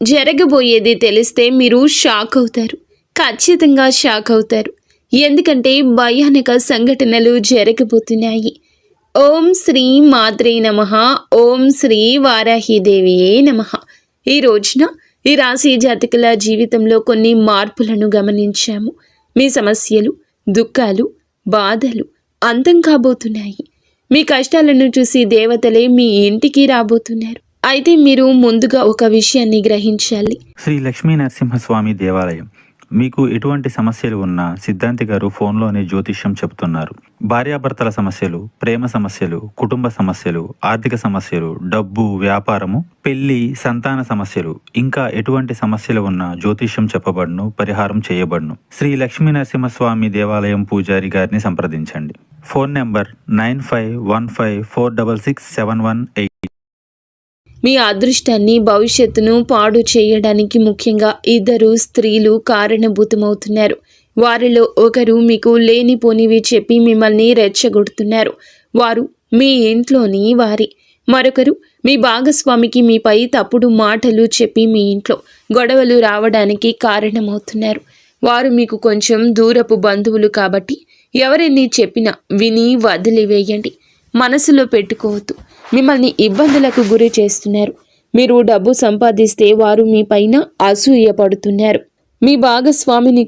జరగబోయేది తెలిస్తే మీరు షాక్ అవుతారు. ఖచ్చితంగా షాక్ అవుతారు. ఎందుకంటే భయానక సంఘటనలు జరగబోతున్నాయి. ఓం శ్రీ మాత్రే నమః. ఓం శ్రీ వారాహిదేవియే నమః. ఈ రోజున ఈ రాశి జాతకుల జీవితంలో కొన్ని మార్పులను గమనించాము. మీ సమస్యలు, దుఃఖాలు, బాధలు అంతం కాబోతున్నాయి. మీ కష్టాలను చూసి దేవతలే మీ ఇంటికి రాబోతున్నారు. అయితే మీరు ముందుగా ఒక విషయాన్ని గ్రహించాలి. శ్రీ లక్ష్మీ నరసింహస్వామి దేవాలయం. మీకు ఎటువంటి సమస్యలు ఉన్నా సిద్ధాంతి గారు ఫోన్లోనే జ్యోతిష్యం చెబుతున్నారు. భార్యాభర్తల సమస్యలు, ప్రేమ సమస్యలు, కుటుంబ సమస్యలు, ఆర్థిక సమస్యలు, డబ్బు, వ్యాపారము, పెళ్లి, సంతాన సమస్యలు, ఇంకా ఎటువంటి సమస్యలు ఉన్నా జ్యోతిష్యం చెప్పబడును, పరిహారం చేయబడును. శ్రీ లక్ష్మీ నరసింహస్వామి దేవాలయం పూజారి గారిని సంప్రదించండి. Phone number 9515466718. మీ అదృష్టాన్ని, భవిష్యత్తును పాడు చేయడానికి ముఖ్యంగా ఇద్దరు స్త్రీలు కారణభూతమవుతున్నారు. వారిలో ఒకరు మీకు లేనిపోనివి చెప్పి మిమ్మల్ని రెచ్చగొడుతున్నారు. వారు మీ ఇంట్లోని వారి. మరొకరు మీ భాగస్వామికి మీపై తప్పుడు మాటలు చెప్పి మీ ఇంట్లో గొడవలు రావడానికి కారణమవుతున్నారు. వారు మీకు కొంచెం దూరపు బంధువులు కాబట్టి ఎవరెన్ని చెప్పినా విని వదిలివేయండి. మనసులో పెట్టుకోవద్దు. మిమ్మల్ని ఇబ్బందులకు గురి చేస్తున్నారు. మీరు డబ్బు సంపాదిస్తే వారు మీ పైన అసూయ పడుతున్నారు. మీ భాగస్వామిని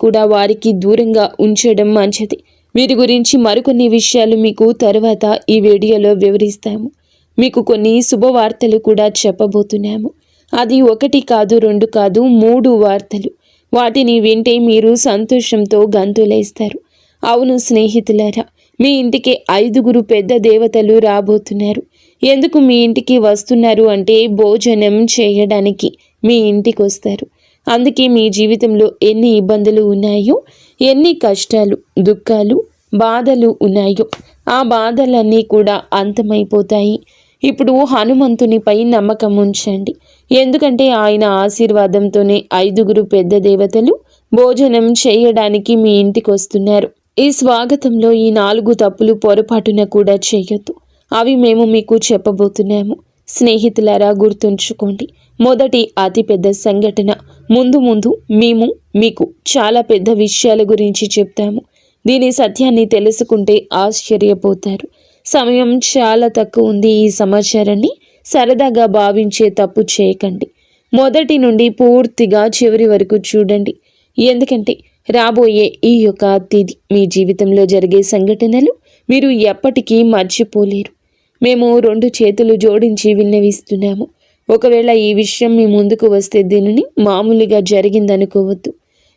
కూడా వారికి దూరంగా ఉంచడం మంచిది. వీరి గురించి మరికొన్ని విషయాలు మీకు తర్వాత ఈ వీడియోలో వివరిస్తాము. మీకు కొన్ని శుభవార్తలు కూడా చెప్పబోతున్నాము. అది 1 కాదు, 2 కాదు, 3 వార్తలు. వాటిని వింటే మీరు సంతోషంతో గంతులేస్తారు. అవును స్నేహితులారా, మీ ఇంటికి 5 పెద్ద దేవతలు రాబోతున్నారు. ఎందుకు మీ ఇంటికి వస్తున్నారు అంటే భోజనం చేయడానికి మీ ఇంటికి వస్తారు. అందుకే మీ జీవితంలో ఎన్ని ఇబ్బందులు ఉన్నాయో, ఎన్ని కష్టాలు, దుఃఖాలు, బాధలు ఉన్నాయో ఆ బాధలన్నీ కూడా అంతమైపోతాయి. ఇప్పుడు హనుమంతునిపై నమ్మకం ఉంచండి. ఎందుకంటే ఆయన ఆశీర్వాదంతోనే 5 పెద్ద దేవతలు భోజనం చేయడానికి మీ ఇంటికి వస్తున్నారు. ఈ స్వాగతంలో ఈ 4 తప్పులు పొరపాటున కూడా చేయొద్దు. అవి మేము మీకు చెప్పబోతున్నాము. స్నేహితులారా, గుర్తుంచుకోండి. మొదటి అతిపెద్ద సంఘటన. ముందు మేము మీకు చాలా పెద్ద విషయాల గురించి చెప్తాము. దీని సత్యాన్ని తెలుసుకుంటే ఆశ్చర్యపోతారు. సమయం చాలా తక్కువ ఉంది. ఈ సమాచారాన్ని సరదాగా భావించే తప్పు చేయకండి. మొదటి నుండి పూర్తిగా చివరి వరకు చూడండి. ఎందుకంటే రాబోయే ఈ యొక్క తిథి మీ జీవితంలో జరిగే సంఘటనలు మీరు ఎప్పటికీ మర్చిపోలేరు. మేము 2 చేతులు జోడించి విన్నవిస్తున్నాము. ఒకవేళ ఈ విషయం మీ ముందుకు వస్తే దీనిని మామూలుగా జరిగిందనుకోవద్దు.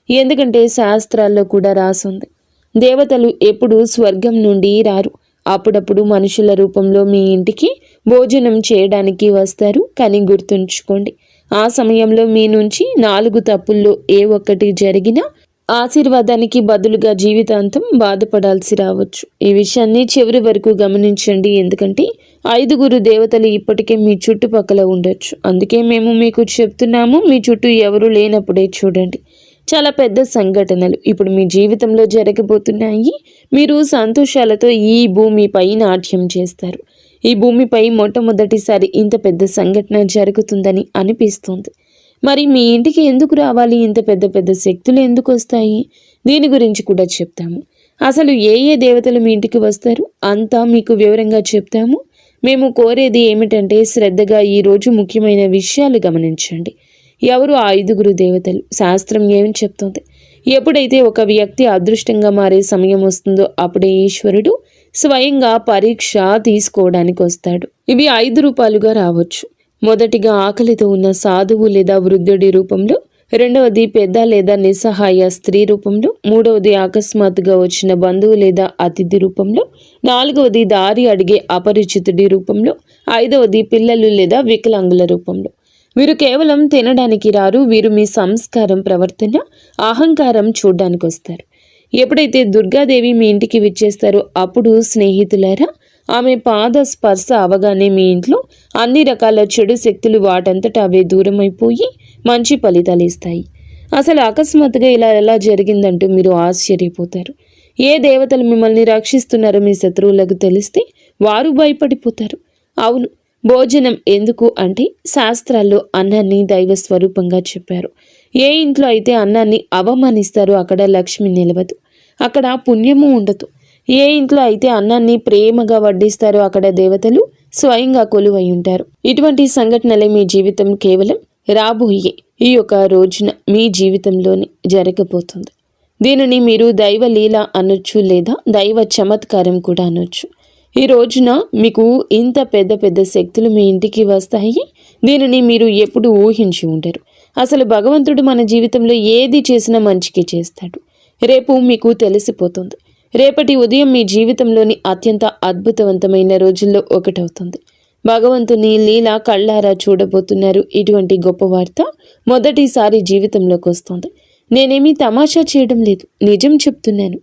ఎందుకంటే శాస్త్రాల్లో కూడా రాసుంది, దేవతలు ఎప్పుడూ స్వర్గం నుండి రారు. అప్పుడప్పుడు మనుషుల రూపంలో మీ ఇంటికి భోజనం చేయడానికి వస్తారు. కానీ గుర్తుంచుకోండి, ఆ సమయంలో మీ నుంచి 4 తప్పుల్లో ఏ ఒక్కటి జరిగినా ఆశీర్వాదానికి బదులుగా జీవితాంతం బాధపడాల్సి రావచ్చు. ఈ విషయాన్ని చివరి వరకు గమనించండి. ఎందుకంటే 5 దేవతలు ఇప్పటికే మీ చుట్టుపక్కల ఉండొచ్చు. అందుకే మేము మీకు చెప్తున్నాము. మీ చుట్టూ ఎవరు లేనప్పుడే చూడండి. చాలా పెద్ద సంఘటనలు ఇప్పుడు మీ జీవితంలో జరగబోతున్నాయి. మీరు సంతోషాలతో ఈ భూమిపై నాట్యం చేస్తారు. ఈ భూమిపై మొట్టమొదటిసారి ఇంత పెద్ద సంఘటన జరుగుతుందని అనిపిస్తుంది. మరి మీ ఇంటికి ఎందుకు రావాలి? ఇంత పెద్ద పెద్ద శక్తులు ఎందుకు వస్తాయి? దీని గురించి కూడా చెప్తాము. అసలు ఏ దేవతలు మీ ఇంటికి వస్తారు అంతా మీకు వివరంగా చెప్తాము. మేము కోరేది ఏమిటంటే శ్రద్ధగా ఈరోజు ముఖ్యమైన విషయాలు గమనించండి. ఎవరు ఆ 5 దేవతలు? శాస్త్రం ఏమి చెప్తుంది? ఎప్పుడైతే ఒక వ్యక్తి అదృష్టంగా మారే సమయం వస్తుందో అప్పుడే ఈశ్వరుడు స్వయంగా పరీక్ష తీసుకోవడానికి వస్తాడు. ఇవి 5 రూపాలుగా రావచ్చు. మొదటిగా ఆకలితో ఉన్న సాధువు లేదా వృద్ధుడి రూపంలో, రెండవది పెద్ద లేదా నిస్సహాయ స్త్రీ రూపంలో, మూడవది అకస్మాత్తుగా వచ్చిన బంధువు లేదా అతిథి రూపంలో, 4వది దారి అడిగే అపరిచితుడి రూపంలో, 5వది పిల్లలు లేదా వికలాంగుల రూపంలో. వీరు కేవలం తినడానికి రారు. వీరు మీ సంస్కారం, ప్రవర్తన, అహంకారం చూడ్డానికి వస్తారు. ఎప్పుడైతే దుర్గాదేవి మీ ఇంటికి విచ్చేస్తారో అప్పుడు స్నేహితులారా, ఆమె పాద స్పర్శ అవగానే మీ ఇంట్లో అన్ని రకాల చెడు శక్తులు వాటంతట అవే దూరమైపోయి మంచి ఫలితాలు ఇస్తాయి. అసలు అకస్మాత్తుగా ఇలా ఎలా జరిగిందంటూ మీరు ఆశ్చర్యపోతారు. ఏ దేవతలు మిమ్మల్ని రక్షిస్తున్నారో మీ శత్రువులకు తెలిస్తే వారు భయపడిపోతారు. అవును, భోజనం ఎందుకు అంటే శాస్త్రాల్లో అన్నాన్ని దైవ స్వరూపంగా చెప్పారు. ఏ ఇంట్లో అయితే అన్నాన్ని అవమానిస్తారో అక్కడ లక్ష్మి నిలవదు, అక్కడ పుణ్యము ఉండదు. ఏ ఇంట్లో అయితే అన్నాన్ని ప్రేమగా వడ్డిస్తారో అక్కడ దేవతలు స్వయంగా కొలువై ఉంటారు. ఇటువంటి సంఘటనలే మీ జీవితం కేవలం రాబోయే ఈ యొక్క రోజున మీ జీవితంలోనే జరగబోతుంది. దీనిని మీరు దైవ లీల అనొచ్చు, లేదా దైవ చమత్కారం కూడా అనొచ్చు. ఈ రోజున మీకు ఇంత పెద్ద పెద్ద శక్తులు మీ ఇంటికి వస్తాయి. దీనిని మీరు ఎప్పుడు ఊహించి ఉండరు. అసలు భగవంతుడు మన జీవితంలో ఏది చేసినా మంచికి చేస్తాడు. రేపు మీకు తెలిసిపోతుంది. రేపటి ఉదయం మీ జీవితంలోని అత్యంత అద్భుతవంతమైన రోజుల్లో ఒకటవుతుంది. భగవంతుని లీల కళ్ళారా చూడబోతున్నారు. ఇటువంటి గొప్ప వార్త మొదటిసారి జీవితంలోకి వస్తుంది. నేనేమీ తమాషా చేయడం లేదు, నిజం చెప్తున్నాను.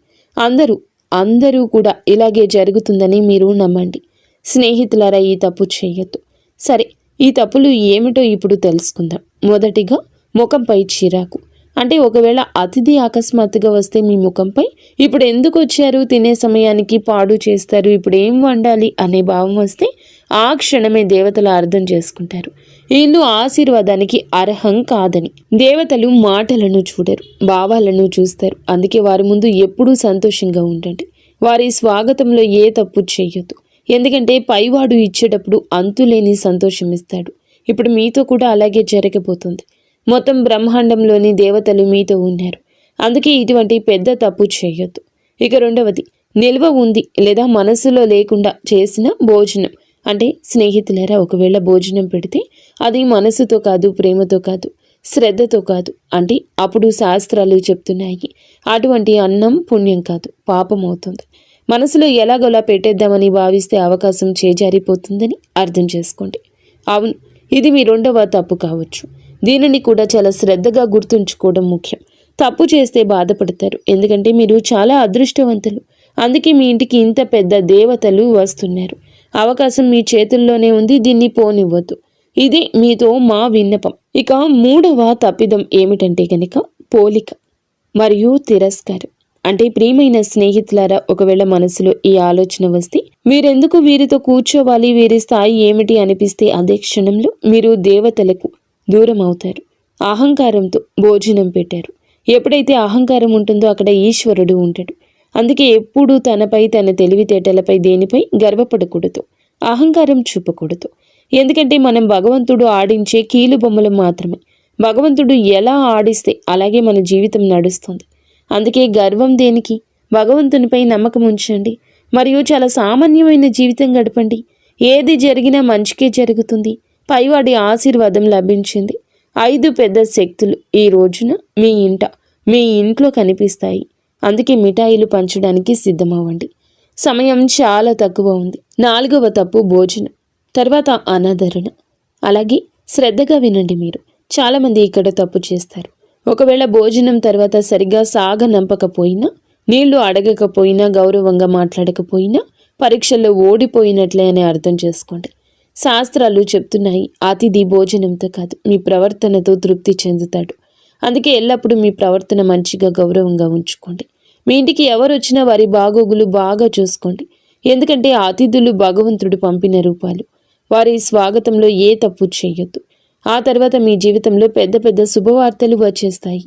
అందరూ కూడా ఇలాగే జరుగుతుందని మీరు నమ్మండి. స్నేహితులారా, ఈ తప్పు చేయొద్దు. సరే, ఈ తప్పులు ఏమిటో ఇప్పుడు తెలుసుకుందాం. మొదటిగా, ముఖంపై చిరాకు. అంటే ఒకవేళ అతిథి అకస్మాత్తుగా వస్తే మీ ముఖంపై ఇప్పుడు ఎందుకు వచ్చారు, తినే సమయానికి పాడు చేస్తారు, ఇప్పుడు ఏం వండాలి అనే భావం వస్తే ఆ క్షణమే దేవతలు అర్థం చేసుకుంటారు ఇల్లు ఆశీర్వాదానికి అర్హం కాదని. దేవతలు మాటలను చూడరు, భావాలను చూస్తారు. అందుకే వారి ముందు ఎప్పుడూ సంతోషంగా ఉండండి. వారి స్వాగతంలో ఏ తప్పు చేయొద్దు. ఎందుకంటే పైవాడు ఇచ్చేటప్పుడు అంతులేని సంతోషం ఇస్తాడు. ఇప్పుడు మీతో కూడా అలాగే జరగబోతుంది. మొత్తం బ్రహ్మాండంలోని దేవతలు మీతో ఉన్నారు. అందుకే ఇటువంటి పెద్ద తప్పు చేయొద్దు. ఇక రెండవది, నిల్వ ఉంది లేదా మనసులో లేకుండా చేసిన భోజనం. అంటే స్నేహితులారా, ఒకవేళ భోజనం పెడితే అది మనసుతో కాదు, ప్రేమతో కాదు, శ్రద్ధతో కాదు అంటే అప్పుడు శాస్త్రాలు చెప్తున్నాయి అటువంటి అన్నం పుణ్యం కాదు, పాపం అవుతుంది. మనసులో ఎలాగోలా పెట్టేద్దామని భావిస్తే అవకాశం చేజారిపోతుందని అర్థం చేసుకోండి. అవును, ఇది మీ రెండవ తప్పు కావచ్చు. దీనిని కూడా చాలా శ్రద్ధగా గుర్తుంచుకోవడం ముఖ్యం. తప్పు చేస్తే బాధపడతారు, ఎందుకంటే మీరు చాలా అదృష్టవంతులు. అందుకే మీ ఇంటికి ఇంత పెద్ద దేవతలు వస్తున్నారు. అవకాశం మీ చేతుల్లోనే ఉంది, దీన్ని పోనివ్వద్దు. ఇది మీతో మా విన్నపం. ఇక మూడవ తప్పిదం ఏమిటంటే గనక పోలిక మరియు తిరస్కారం. అంటే ప్రియమైన స్నేహితులారా, ఒకవేళ మనసులో ఈ ఆలోచన వస్తే మీరెందుకు వీరితో కూర్చోవాలి, వీరి స్థాయి ఏమిటి అనిపిస్తే అదే క్షణంలో మీరు దేవతలకు దూరం అవుతారు. అహంకారంతో భోజనం పెట్టారు. ఎప్పుడైతే అహంకారం ఉంటుందో అక్కడ ఈశ్వరుడు ఉంటాడు. అందుకే ఎప్పుడూ తనపై, తన తెలివితేటలపై, దేనిపై గర్వపడకూడదు, అహంకారం చూపకూడదు. ఎందుకంటే మనం భగవంతుడు ఆడించే కీలు బొమ్మలు మాత్రమే. భగవంతుడు ఎలా ఆడిస్తే అలాగే మన జీవితం నడుస్తుంది. అందుకే గర్వం దేనికి? భగవంతునిపై నమ్మకం ఉంచండి. మరియు చాలా సామాన్యమైన జీవితం గడపండి. ఏది జరిగినా మంచికే జరుగుతుంది. పైవాడి ఆశీర్వాదం లభించింది. 5 పెద్ద శక్తులు ఈ రోజున మీ ఇంట్లో కనిపిస్తాయి. అందుకే మిఠాయిలు పంచడానికి సిద్ధమవ్వండి. సమయం చాలా తక్కువ ఉంది. 4వ తప్పు భోజనం, తర్వాత అనాదరణ. అలాగే శ్రద్ధగా వినండి. మీరు చాలామంది ఇక్కడ తప్పు చేస్తారు. ఒకవేళ భోజనం తర్వాత సరిగ్గా సాగనంపకపోయినా, నీళ్లు అడగకపోయినా, గౌరవంగా మాట్లాడకపోయినా పరీక్షల్లో ఓడిపోయినట్లే అని అర్థం చేసుకోండి. శాస్త్రాలు చెప్తున్నాయి అతిథి భోజనంతో కాదు మీ ప్రవర్తనతో తృప్తి చెందుతాడు. అందుకే ఎల్లప్పుడూ మీ ప్రవర్తన మంచిగా, గౌరవంగా ఉంచుకోండి. మీ ఇంటికి ఎవరు వచ్చినా వారి బాగోగులు బాగా చూసుకోండి. ఎందుకంటే అతిథులు భగవంతుడు పంపిన రూపాలు. వారి స్వాగతంలో ఏ తప్పు చేయొద్దు. ఆ తర్వాత మీ జీవితంలో పెద్ద పెద్ద శుభవార్తలు వచ్చేస్తాయి.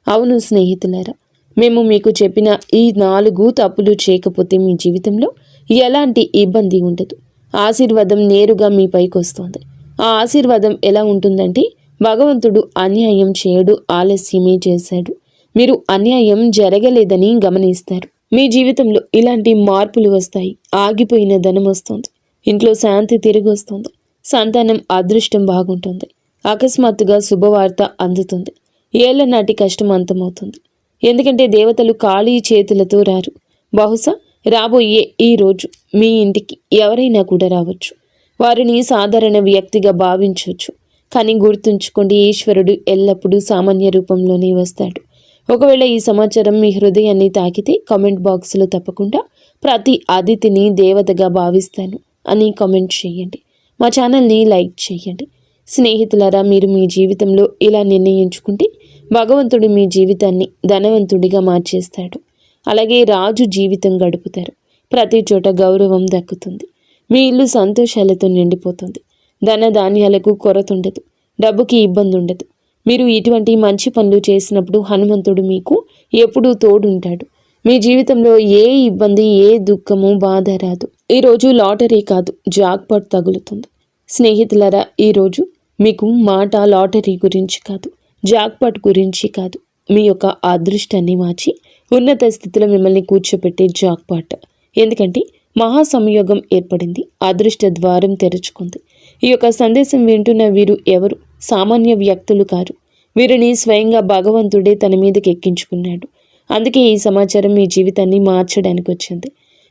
అవును స్నేహితులారా, మేము మీకు చెప్పిన ఈ 4 తప్పులు చేయకపోతే మీ జీవితంలో ఎలాంటి ఇబ్బంది ఉండదు. ఆశీర్వాదం నేరుగా మీ పైకి వస్తుంది. ఆ ఆశీర్వాదం ఎలా ఉంటుందంటే భగవంతుడు అన్యాయం చేయడు, ఆలస్యమే చేశాడు. మీరు అన్యాయం జరగలేదని గమనిస్తారు. మీ జీవితంలో ఇలాంటి మార్పులు వస్తాయి. ఆగిపోయిన ధనం వస్తుంది. ఇంట్లో శాంతి తిరిగి వస్తుంది. సంతానం అదృష్టం బాగుంటుంది. అకస్మాత్తుగా శుభవార్త అందుతుంది. ఏళ్ల నాటి కష్టం అంతమవుతుంది. ఎందుకంటే దేవతలు ఖాళీ చేతులతో రారు. బహుశా రాబోయే ఈ రోజు మీ ఇంటికి ఎవరైనా కూడా రావచ్చు. వారిని సాధారణ వ్యక్తిగా భావించవచ్చు. కానీ గుర్తుంచుకోండి, ఈశ్వరుడు ఎల్లప్పుడూ సామాన్య రూపంలోనే వస్తాడు. ఒకవేళ ఈ సమాచారం మీ హృదయాన్ని తాకితే కామెంట్ బాక్స్లో తప్పకుండా ప్రతి అతిథిని దేవతగా భావిస్తాను అని కామెంట్ చేయండి. మా ఛానల్ని లైక్ చేయండి. స్నేహితులారా, మీరు మీ జీవితంలో ఇలా నిర్ణయించుకుంటే భగవంతుడు మీ జీవితాన్ని ధనవంతుడిగా మార్చేస్తాడు. అలాగే రాజు జీవితం గడుపుతారు. ప్రతి చోట గౌరవం దక్కుతుంది. మీ ఇల్లు సంతోషాలతో నిండిపోతుంది. ధన ధాన్యాలకు కొరత ఉండదు, డబ్బుకి ఇబ్బంది ఉండదు. మీరు ఇటువంటి మంచి పనులు చేసినప్పుడు హనుమంతుడు మీకు ఎప్పుడూ తోడుంటాడు. మీ జీవితంలో ఏ ఇబ్బంది, ఏ దుఃఖము, బాధ రాదు. ఈరోజు లాటరీ కాదు, జాక్పాట్ తగులుతుంది. స్నేహితులారా, ఈరోజు మీకు మాట లాటరీ గురించి కాదు, జాక్పాట్ గురించి కాదు, మీ యొక్క అదృష్టాన్ని మార్చి ఉన్నత స్థితిలో మిమ్మల్ని కూర్చోపెట్టే జాక్పాట్. ఎందుకంటే మహా సంయోగం ఏర్పడింది, అదృష్ట ద్వారం తెరుచుకుంది. ఈ యొక్క సందేశం వింటున్న వీరు ఎవరు సామాన్య వ్యక్తులు కారు. వీరిని స్వయంగా భగవంతుడే తన మీదకి ఎక్కించుకున్నాడు. అందుకే ఈ సమాచారం మీ జీవితాన్ని మార్చడానికి వచ్చింది.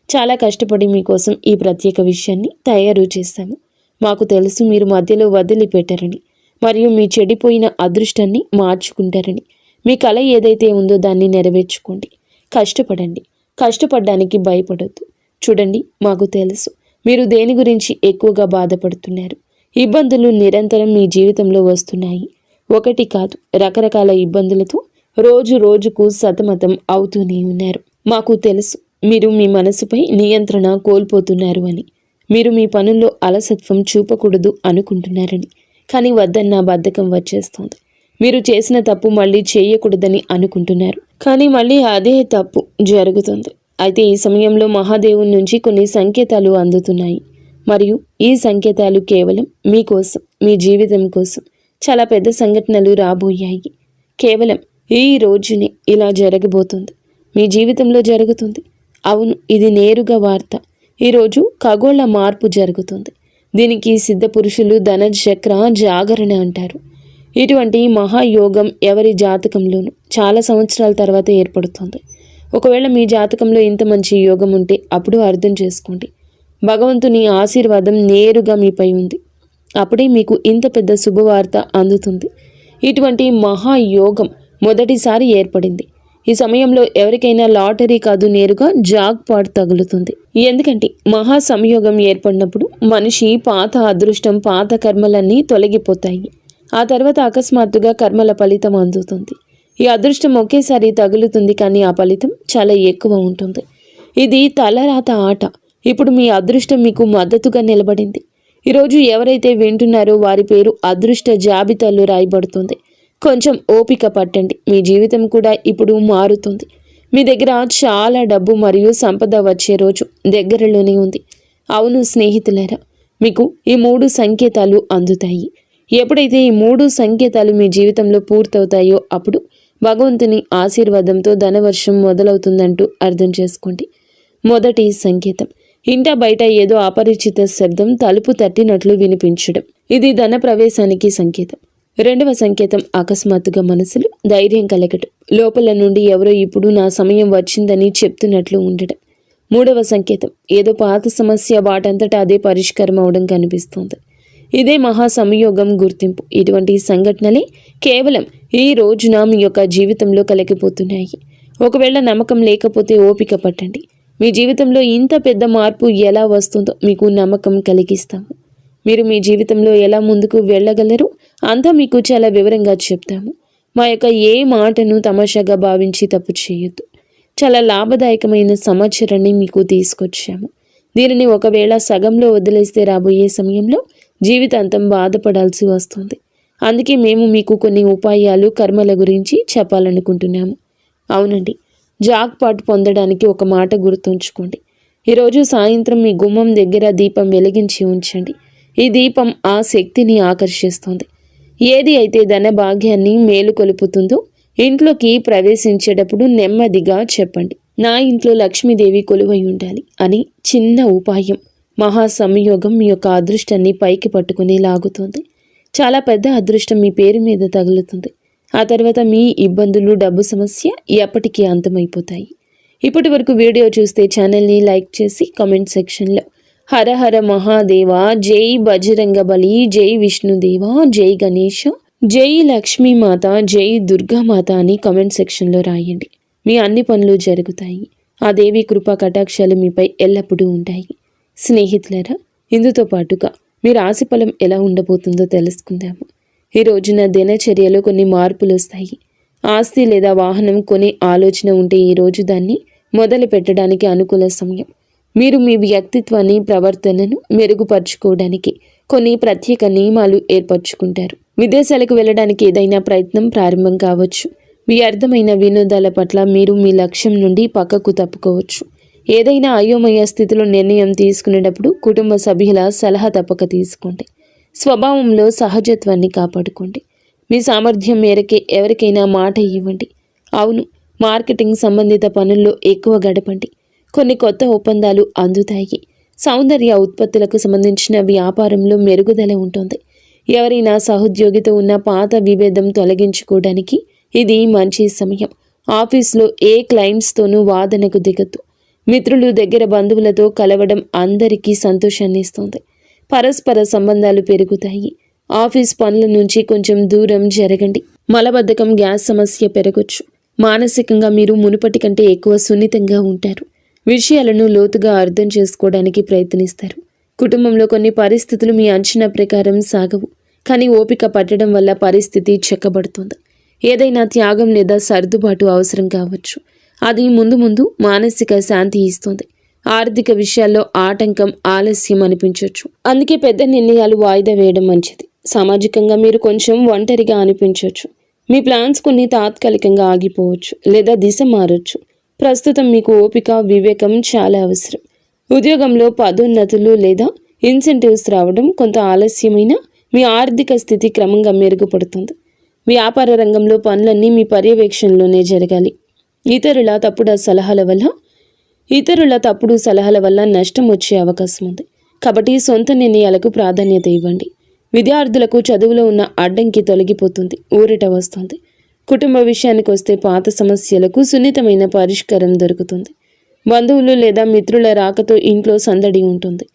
చాలా కష్టపడి మీకోసం ఈ ప్రత్యేక విషయాన్ని తయారు చేశాము. మాకు తెలుసు మీరు మధ్యలో వదిలిపెట్టారని, మరియు మీ చెడిపోయిన అదృష్టాన్ని మార్చుకుంటారని. మీ కళ ఏదైతే ఉందో దాన్ని నెరవేర్చుకోండి. కష్టపడండి, కష్టపడడానికి భయపడొద్దు. చూడండి, మాకు తెలుసు మీరు దేని గురించి ఎక్కువగా బాధపడుతున్నారు. ఇబ్బందులు నిరంతరం మీ జీవితంలో వస్తున్నాయి. ఒకటి కాదు, రకరకాల ఇబ్బందులతో రోజు రోజుకు సతమతం అవుతూనే ఉన్నారు. మాకు తెలుసు మీరు మీ మనసుపై నియంత్రణ కోల్పోతున్నారు అని. మీరు మీ పనుల్లో అలసత్వం చూపకూడదు అనుకుంటున్నారని. కానీ వద్దన్న బద్ధకం వచ్చేస్తుంది. మీరు చేసిన తప్పు మళ్ళీ చేయకూడదని అనుకుంటున్నారు, కానీ మళ్ళీ అదే తప్పు జరుగుతుంది. అయితే ఈ సమయంలో మహాదేవుని నుంచి కొన్ని సంకేతాలు అందుతున్నాయి, మరియు ఈ సంకేతాలు కేవలం మీకోసం, మీ జీవితం కోసం. చాలా పెద్ద సంఘటనలు రాబోయాయి. కేవలం ఈ రోజునే ఇలా జరగబోతుంది, మీ జీవితంలో జరుగుతుంది. అవును, ఇది నేరుగా వార్త. ఈరోజు ఖగోళ మార్పు జరుగుతుంది. దీనికి సిద్ధ పురుషులు ధనచక్ర జాగరణ అంటారు. ఇటువంటి మహాయోగం ఎవరి జాతకంలోనూ చాలా సంవత్సరాల తర్వాత ఏర్పడుతుంది. ఒకవేళ మీ జాతకంలో ఇంత మంచి యోగం ఉంటే అప్పుడు అర్థం చేసుకోండి, భగవంతుని ఆశీర్వాదం నేరుగా మీపై ఉంది. అప్పుడే మీకు ఇంత పెద్ద శుభవార్త అందుతుంది. ఇటువంటి మహాయోగం మొదటిసారి ఏర్పడింది. ఈ సమయంలో ఎవరికైనా లాటరీ కాదు, నేరుగా జాక్పాట్ తగులుతుంది. ఎందుకంటే మహా సంయోగం ఏర్పడినప్పుడు మనిషి పాత అదృష్టం, పాత కర్మలన్నీ తొలగిపోతాయి. ఆ తర్వాత అకస్మాత్తుగా కర్మల ఫలితం అందుతుంది. ఈ అదృష్టం ఒకేసారి తగులుతుంది, కానీ ఆ ఫలితం చాలా ఎక్కువ ఉంటుంది. ఇది తలరాత ఆట. ఇప్పుడు మీ అదృష్టం మీకు మద్దతుగా నిలబడింది. ఈరోజు ఎవరైతే వింటున్నారో వారి పేరు అదృష్ట జాబితాలో రాయబడుతుంది. కొంచెం ఓపిక పట్టండి, మీ జీవితం కూడా ఇప్పుడు మారుతుంది. మీ దగ్గర చాలా డబ్బు మరియు సంపద వచ్చే రోజు దగ్గరలోనే ఉంది. అవును స్నేహితులారా, మీకు ఈ 3 సంకేతాలు అందుతాయి. ఎప్పుడైతే ఈ 3 సంకేతాలు మీ జీవితంలో పూర్తవుతాయో అప్పుడు భగవంతుని ఆశీర్వాదంతో ధనవర్షం మొదలవుతుందంటూ అర్థం చేసుకోండి. మొదటి సంకేతం, ఇంట బయట ఏదో అపరిచిత శబ్దం తలుపు తట్టినట్లు వినిపించడం. ఇది ధన ప్రవేశానికి సంకేతం. రెండవ సంకేతం, అకస్మాత్తుగా మనసులో ధైర్యం కలగటం. లోపల నుండి ఎవరో ఇప్పుడు నా సమయం వచ్చిందని చెప్తున్నట్లు ఉండడం. మూడవ సంకేతం, ఏదో పాత సమస్య వాటంతటా అదే పరిష్కారం అవడం కనిపిస్తుంది. ఇదే మహా సంయోగం గుర్తింపు. ఇటువంటి సంఘటనలే కేవలం ఈ రోజున మీ యొక్క జీవితంలో కలిగిపోతున్నాయి. ఒకవేళ నమ్మకం లేకపోతే ఓపిక పట్టండి. మీ జీవితంలో ఇంత పెద్ద మార్పు ఎలా వస్తుందో మీకు నమ్మకం కలిగిస్తాము. మీరు మీ జీవితంలో ఎలా ముందుకు వెళ్ళగలరు అంతా మీకు చాలా వివరంగా చెప్తాము. మా యొక్క ఏ మాటను తమాషాగా భావించి తప్పు చేయొద్దు. చాలా లాభదాయకమైన సమాచారాన్ని మీకు తీసుకొచ్చాము. దీనిని ఒకవేళ సగంలో వదిలేస్తే రాబోయే సమయంలో జీవితాంతం బాధపడాల్సి వస్తుంది. అందుకే మేము మీకు కొన్ని ఉపాయాలు, కర్మల గురించి చెప్పాలనుకుంటున్నాము. అవునండి, జాక్పాట్ పొందడానికి ఒక మాట గుర్తుంచుకోండి. ఈరోజు సాయంత్రం మీ గుమ్మం దగ్గర దీపం వెలిగించి ఉంచండి. ఈ దీపం ఆ శక్తిని ఆకర్షిస్తుంది. ఏది అయితే ధన భాగ్యాన్ని మేలుకొలుపుతుందో ఇంట్లోకి ప్రవేశించేటప్పుడు నెమ్మదిగా చెప్పండి, నా ఇంట్లో లక్ష్మీదేవి కొలువై ఉండాలి అని. చిన్న ఉపాయం మహా సంయోగం మీ యొక్క అదృష్టాన్ని పైకి పట్టుకుని లాగుతుంది. చాలా పెద్ద అదృష్టం మీ పేరు మీద తగులుతుంది. ఆ తర్వాత మీ ఇబ్బందులు, డబ్బు సమస్య ఎప్పటికీ అంతమైపోతాయి. ఇప్పటి వరకు వీడియో చూస్తే ఛానల్ని లైక్ చేసి కామెంట్ సెక్షన్లో హర హర మహాదేవ, జై బజరంగబలి, జై విష్ణుదేవ, జై గణేష, జై లక్ష్మీమాత, జై దుర్గామాత అని కామెంట్ సెక్షన్లో రాయండి. మీ అన్ని పనులు జరుగుతాయి. ఆ దేవి కృపా కటాక్షాలు మీపై ఎల్లప్పుడూ ఉంటాయి. స్నేహితులారా, ఇందుతో పాటుగా మీ రాశి ఫలం ఎలా ఉండబోతుందో తెలుసుకుందాము. ఈ రోజున దినచర్యలో కొన్ని మార్పులు వస్తాయి. ఆస్తి లేదా వాహనం కొనే ఆలోచన ఉంటే ఈరోజు దాన్ని మొదలు పెట్టడానికి అనుకూల సమయం. మీరు మీ వ్యక్తిత్వాన్ని, ప్రవర్తనను మెరుగుపరుచుకోవడానికి కొన్ని ప్రత్యేక నియమాలు ఏర్పరచుకుంటారు. విదేశాలకు వెళ్ళడానికి ఏదైనా ప్రయత్నం ప్రారంభం కావచ్చు. వ్యర్థమైన వినోదాల పట్ల మీరు మీ లక్ష్యం నుండి పక్కకు తప్పుకోవచ్చు. ఏదైనా అయోమయ స్థితిలో నిర్ణయం తీసుకునేటప్పుడు కుటుంబ సభ్యుల సలహా తప్పక తీసుకోండి. స్వభావంలో సహజత్వాన్ని కాపాడుకోండి. మీ సామర్థ్యం మేరకే ఎవరికైనా మాట ఇవ్వండి. అవును, మార్కెటింగ్ సంబంధిత పనుల్లో ఎక్కువ గడపండి. కొన్ని కొత్త ఒప్పందాలు అందుతాయి. సౌందర్య ఉత్పత్తులకు సంబంధించిన వ్యాపారంలో మెరుగుదల ఉంటుంది. ఎవరైనా సహోద్యోగితో ఉన్న పాత విభేదం తొలగించుకోవడానికి ఇది మంచి సమయం. ఆఫీస్లో ఏ క్లయింట్స్తోనూ వాదనకు దిగద్దు. మిత్రులు, దగ్గర బంధువులతో కలవడం అందరికీ సంతోషాన్ని ఇస్తుంది. పరస్పర సంబంధాలు పెరుగుతాయి. ఆఫీస్ పనుల నుంచి కొంచెం దూరం జరగండి. మలబద్ధకం, గ్యాస్ సమస్య పెరగొచ్చు. మానసికంగా మీరు మునుపటి కంటే ఎక్కువ సున్నితంగా ఉంటారు. విషయాలను లోతుగా అర్థం చేసుకోవడానికి ప్రయత్నిస్తారు. కుటుంబంలో కొన్ని పరిస్థితులు మీ అంచనా ప్రకారం సాగవు, కానీ ఓపిక పట్టడం వల్ల పరిస్థితి చెక్కబడుతుంది. ఏదైనా త్యాగం లేదా సర్దుబాటు అవసరం కావచ్చు. అది ముందు ముందు మానసిక శాంతి ఇస్తుంది. ఆర్థిక విషయాల్లో ఆటంకం, ఆలస్యం అనిపించవచ్చు. అందుకే పెద్ద నిర్ణయాలు వాయిదా వేయడం మంచిది. సామాజికంగా మీరు కొంచెం ఒంటరిగా అనిపించవచ్చు. మీ ప్లాన్స్ కొన్ని తాత్కాలికంగా ఆగిపోవచ్చు లేదా దిశ మారొచ్చు. ప్రస్తుతం మీకు ఓపిక, వివేకం చాలా అవసరం. ఉద్యోగంలో పదోన్నతులు లేదా ఇన్సెంటివ్స్ రావడం కొంత ఆలస్యమైన మీ ఆర్థిక స్థితి క్రమంగా మెరుగుపడుతుంది. వ్యాపార రంగంలో పనులన్నీ మీ పర్యవేక్షణలోనే జరగాలి. ఇతరుల తప్పుడు సలహాల వల్ల నష్టం వచ్చే అవకాశం ఉంది. కాబట్టి సొంత నిర్ణయాలకు ప్రాధాన్యత ఇవ్వండి. విద్యార్థులకు చదువులో ఉన్న అడ్డంకి తొలగిపోతుంది, ఊరట వస్తుంది. కుటుంబ విషయానికి వస్తే పాత సమస్యలకు సున్నితమైన పరిష్కారం దొరుకుతుంది. బంధువులు లేదా మిత్రుల రాకతో ఇంట్లో సందడి ఉంటుంది.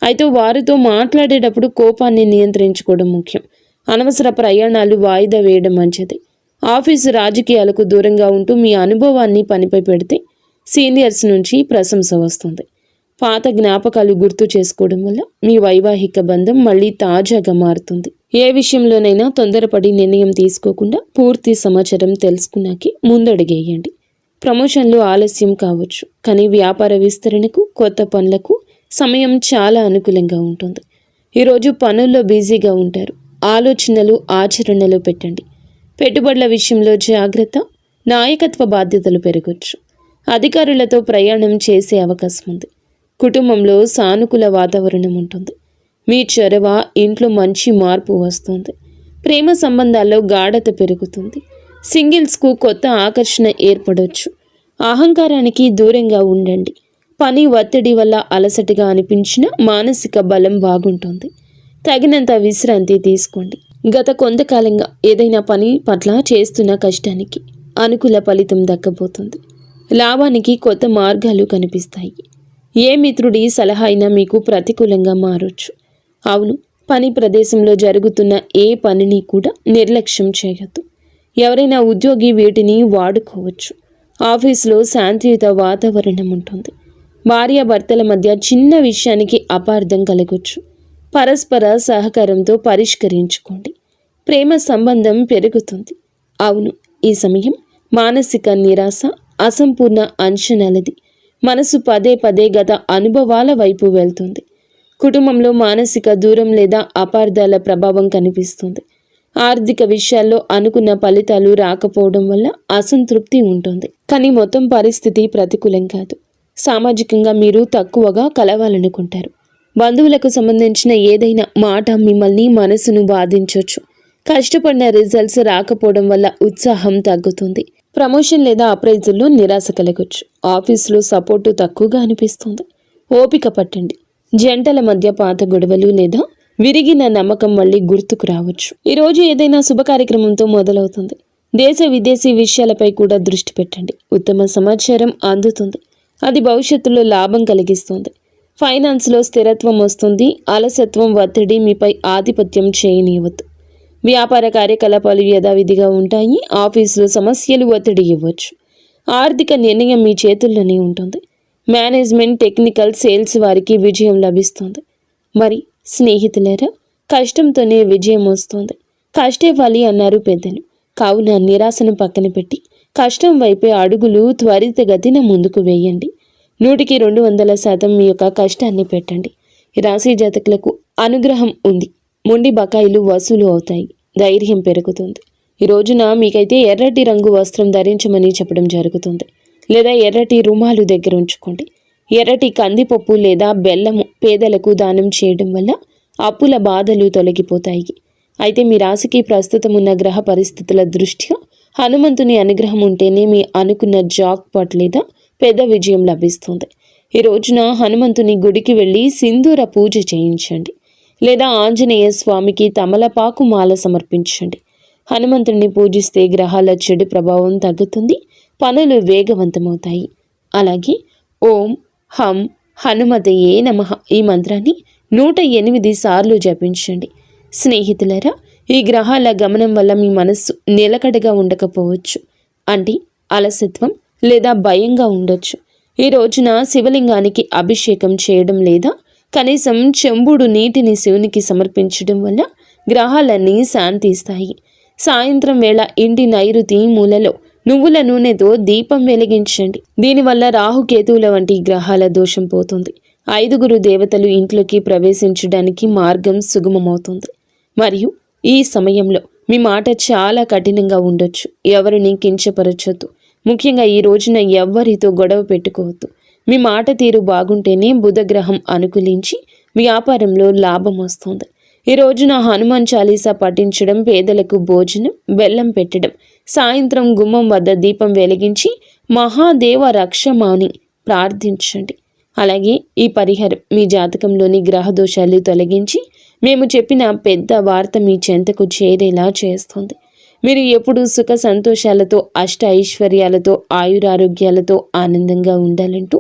అయితే వారితో మాట్లాడేటప్పుడు కోపాన్ని నియంత్రించుకోవడం ముఖ్యం. అనవసర ప్రయాణాలు వాయిదా వేయడం మంచిది. ఆఫీసు రాజకీయాలకు దూరంగా ఉంటూ మీ అనుభవాన్ని పనిపై పెడితే సీనియర్స్ నుంచి ప్రశంస వస్తుంది. పాత జ్ఞాపకాలు గుర్తు చేసుకోవడం వల్ల మీ వైవాహిక బంధం మళ్ళీ తాజాగా మారుతుంది. ఏ విషయంలోనైనా తొందరపడి నిర్ణయం తీసుకోకుండా పూర్తి సమాచారం తెలుసుకున్నాకే ముందడుగేయండి. ప్రమోషన్లు ఆలస్యం కావచ్చు, కానీ వ్యాపార విస్తరణకు, కొత్త పనులకు సమయం చాలా అనుకూలంగా ఉంటుంది. ఈరోజు పనుల్లో బిజీగా ఉంటారు. ఆలోచనలు ఆచరణలో పెట్టండి. పెట్టుబడుల విషయంలో జాగ్రత్త. నాయకత్వ బాధ్యతలు పెరగొచ్చు. అధికారులతో ప్రయాణం చేసే అవకాశం ఉంది. కుటుంబంలో సానుకూల వాతావరణం ఉంటుంది. మీ చొరవ ఇంట్లో మంచి మార్పు వస్తుంది. ప్రేమ సంబంధాల్లో గాఢత పెరుగుతుంది. సింగిల్స్కు కొత్త ఆకర్షణ ఏర్పడవచ్చు. అహంకారానికి దూరంగా ఉండండి. పని ఒత్తిడి వల్ల అలసటగా అనిపించిన మానసిక బలం బాగుంటుంది. తగినంత విశ్రాంతి తీసుకోండి. గత కొంతకాలంగా ఏదైనా పని పట్ల చేస్తున్న కష్టానికి అనుకూల ఫలితం దక్కబోతుంది. లాభానికి కొత్త మార్గాలు కనిపిస్తాయి. ఏ మిత్రుడి సలహా అయినా మీకు ప్రతికూలంగా మారొచ్చు. అవును, పని ప్రదేశంలో జరుగుతున్న ఏ పనిని కూడా నిర్లక్ష్యం చేయొద్దు. ఎవరైనా ఉద్యోగి వీటిని వాడుకోవచ్చు. ఆఫీసులో శాంతియుత వాతావరణం ఉంటుంది. భార్యాభర్తల మధ్య చిన్న విషయానికి అపార్థం కలగొచ్చు. పరస్పర సహకారంతో పరిష్కరించుకోండి. ప్రేమ సంబంధం పెరుగుతుంది. అవును, ఈ సమయం మానసిక నిరాశ, అసంపూర్ణ అంచనాలది. మనసు పదే పదే గత అనుభవాల వైపు వెళ్తుంది. కుటుంబంలో మానసిక దూరం లేదా అపార్థాల ప్రభావం కనిపిస్తుంది. ఆర్థిక విషయాల్లో అనుకున్న ఫలితాలు రాకపోవడం వల్ల అసంతృప్తి ఉంటుంది. కానీ మొత్తం పరిస్థితి ప్రతికూలం కాదు. సామాజికంగా మీరు తక్కువగా కలవాలనుకుంటారు. బంధువులకు సంబంధించిన ఏదైనా మాట మిమ్మల్ని మనసును బాధించవచ్చు. కష్టపడిన రిజల్ట్స్ రాకపోవడం వల్ల ఉత్సాహం తగ్గుతుంది. ప్రమోషన్ లేదా అప్రైజల్లో నిరాశ కలగొచ్చు. ఆఫీసులో సపోర్టు తక్కువగా అనిపిస్తుంది. ఓపిక పట్టండి. జంటల మధ్య పాత గొడవలు లేదా విరిగిన నమ్మకం మళ్ళీ గుర్తుకు రావచ్చు. ఈరోజు ఏదైనా శుభ కార్యక్రమంతో మొదలవుతుంది. దేశ విదేశీ విషయాలపై కూడా దృష్టి పెట్టండి. ఉత్తమ సమాచారం అందుతుంది. అది భవిష్యత్తులో లాభం కలిగిస్తుంది. ఫైనాన్స్లో స్థిరత్వం వస్తుంది. అలసత్వం, ఒత్తిడి మీపై ఆధిపత్యం చేయనివ్వద్దు. వ్యాపార కార్యకలాపాలు యథావిధిగా ఉంటాయి. ఆఫీసులో సమస్యలు ఒత్తిడి ఇవ్వచ్చు. ఆర్థిక నిర్ణయం మీ చేతుల్లోనే ఉంటుంది. మేనేజ్మెంట్, టెక్నికల్, సేల్స్ వారికి విజయం లభిస్తుంది. మరి స్నేహితులారా, కష్టంతోనే విజయం వస్తుంది. కష్టే ఫలి అన్నారు పెద్దలు. కావున నిరాశను పక్కన పెట్టి కష్టం వైపే అడుగులు త్వరితగతిన ముందుకు వేయండి. 100% మీ యొక్క కష్టాన్ని పెట్టండి. ఈ రాశి జాతకులకు అనుగ్రహం ఉంది. మొండి బకాయిలు వసూలు అవుతాయి. ధైర్యం పెరుగుతుంది. ఈ రోజున మీకైతే ఎర్రటి రంగు వస్త్రం ధరించమని చెప్పడం జరుగుతుంది. లేదా ఎర్రటి రుమాలు దగ్గర ఉంచుకోండి. ఎర్రటి కందిపప్పు లేదా బెల్లము పేదలకు దానం చేయడం వల్ల అప్పుల బాధలు తొలగిపోతాయి. అయితే మీ రాశికి ప్రస్తుతం ఉన్న గ్రహ పరిస్థితుల దృష్ట్యా హనుమంతుని అనుగ్రహం ఉంటేనే మీ అనుకున్న జాక్ పాట్ లేదా పెద్ద విజయం లభిస్తుంది. ఈ రోజున హనుమంతుని గుడికి వెళ్ళి సింధూర పూజ చేయించండి. లేదా ఆంజనేయ స్వామికి తమలపాకు మాల సమర్పించండి. హనుమంతుడిని పూజిస్తే గ్రహాల చెడు ప్రభావం తగ్గుతుంది. పనులు వేగవంతమవుతాయి. అలాగే ఓం హం హనుమతయే నమః ఈ మంత్రాన్ని 108 సార్లు జపించండి. స్నేహితులరా, ఈ గ్రహాల గమనం వల్ల మీ మనస్సు నిలకడగా ఉండకపోవచ్చు. అంటే అలసత్వం లేదా భయంగా ఉండొచ్చు. ఈ రోజున శివలింగానికి అభిషేకం చేయడం లేదా కనీసం చెంబుడు నీటిని శివునికి సమర్పించడం వల్ల గ్రహాలన్నీ శాంతిస్తాయి. సాయంత్రం వేళ ఇంటి నైరుతి మూలలో నువ్వుల నూనెతో దీపం వెలిగించండి. దీనివల్ల రాహుకేతువుల వంటి గ్రహాల దోషం పోతుంది. 5 దేవతలు ఇంట్లోకి ప్రవేశించడానికి మార్గం సుగమమవుతుంది. మరియు ఈ సమయంలో మీ మాట చాలా కఠినంగా ఉండొచ్చు. ఎవరిని కించపరచొద్దు. ముఖ్యంగా ఈ రోజున ఎవ్వరితో గొడవ పెట్టుకోవద్దు. మీ మాట తీరు బాగుంటేనే బుధగ్రహం అనుకూలించి వ్యాపారంలో లాభం వస్తుంది. ఈ రోజున హనుమాన్ చాలీసా పఠించడం, పేదలకు భోజనం, బెల్లం పెట్టడం, సాయంత్రం గుమ్మం వద్ద దీపం వెలిగించి మహాదేవ రక్షమాని ప్రార్థించండి. అలాగే ఈ పరిహారం మీ జాతకంలోని గ్రహ దోషాలు తొలగించి మేము చెప్పిన పెద్ద వార్త మీ చెంతకు చేరేలా చేస్తుంది. మీరు ఎప్పుడూ సుఖ సంతోషాలతో, అష్ట ఐశ్వర్యాలతో, ఆయురారోగ్యాలతో ఆనందంగా ఉండాలంటూ